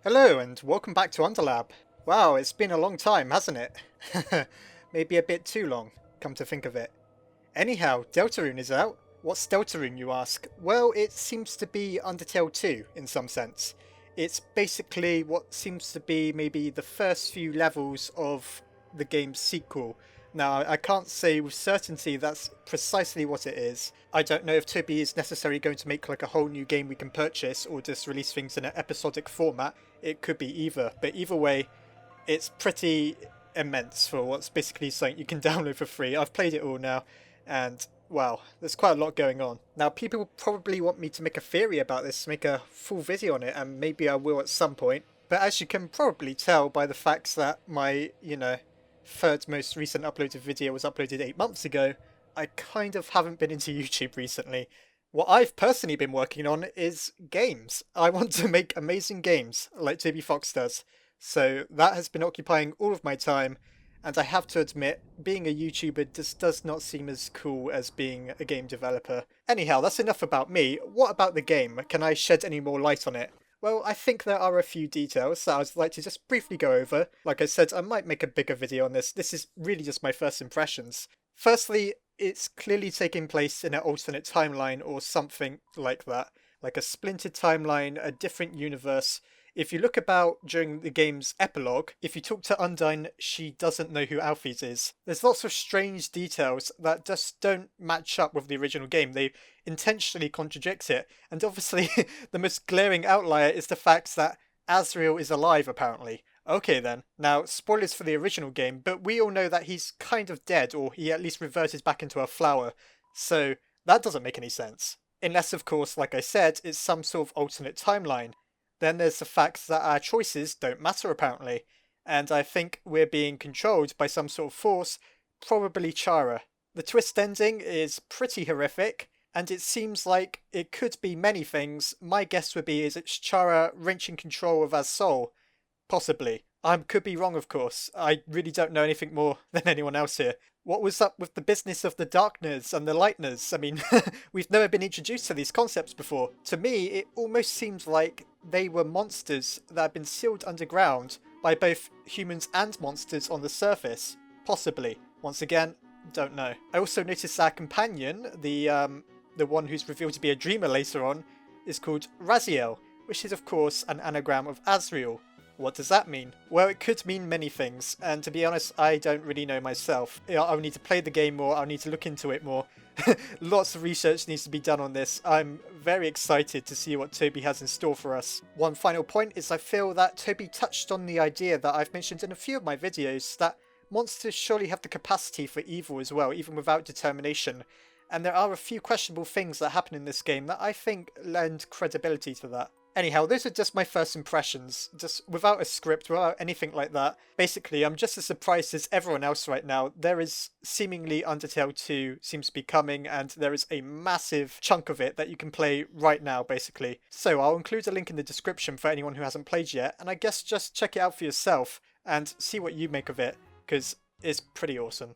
Hello and welcome back to Underlab. Wow, it's been a long time, hasn't it? Maybe a bit too long, come to think of it. Anyhow, Deltarune is out. What's Deltarune, you ask? Well, it seems to be Undertale 2 in some sense. It's basically what seems to be maybe the first few levels of the game's sequel. Now, I can't say with certainty that's precisely what it is. I don't know if Toby is necessarily going to make like a whole new game we can purchase or just release things in an episodic format. It could be either, but either way, it's pretty immense for what's basically something you can download for free. I've played it all now, and wow, there's quite a lot going on. Now, people probably want me to make a theory about this, make a full video on it, and maybe I will at some point. But as you can probably tell by the fact that my, third most recent uploaded video was uploaded 8 months ago, I kind of haven't been into YouTube recently. What I've personally been working on is games. I want to make amazing games, like Toby Fox does. So that has been occupying all of my time, and I have to admit, being a YouTuber just does not seem as cool as being a game developer. Anyhow, that's enough about me. What about the game? Can I shed any more light on it? Well, I think there are a few details that I'd like to just briefly go over. Like I said, I might make a bigger video on this. This is really just my first impressions. Firstly, it's clearly taking place in an alternate timeline or something like that. Like a splintered timeline, a different universe. If you look about during the game's epilogue, if you talk to Undine, she doesn't know who Alphys is. There's lots of strange details that just don't match up with the original game. They intentionally contradict it. And obviously, the most glaring outlier is the fact that Asriel is alive, apparently. Okay then. Now, spoilers for the original game, but we all know that he's kind of dead, or he at least reverted back into a flower. So, that doesn't make any sense. Unless, of course, like I said, it's some sort of alternate timeline. Then there's the fact that our choices don't matter apparently, and I think we're being controlled by some sort of force, probably Chara. The twist ending is pretty horrific, and it seems like it could be many things. My guess would be is it's Chara wrenching control of our soul. Possibly. I could be wrong, of course. I really don't know anything more than anyone else here. What was up with the business of the darkness and the lightness? I mean, we've never been introduced to these concepts before. To me, it almost seems like they were monsters that had been sealed underground by both humans and monsters on the surface. Possibly. Once again, don't know. I also noticed our companion, the one who's revealed to be a dreamer later on, is called Raziel, which is of course an anagram of Asriel. What does that mean? Well, it could mean many things, and to be honest, I don't really know myself. I'll need to play the game more, I'll need to look into it more. Lots of research needs to be done on this. I'm very excited to see what Toby has in store for us. One final point is I feel that Toby touched on the idea that I've mentioned in a few of my videos, that monsters surely have the capacity for evil as well, even without determination. And there are a few questionable things that happen in this game that I think lend credibility to that. Anyhow, those are just my first impressions, just without a script, without anything like that. Basically, I'm just as surprised as everyone else right now. There is seemingly Undertale 2 seems to be coming, and there is a massive chunk of it that you can play right now, basically. So I'll include a link in the description for anyone who hasn't played yet, and I guess just check it out for yourself and see what you make of it, because it's pretty awesome.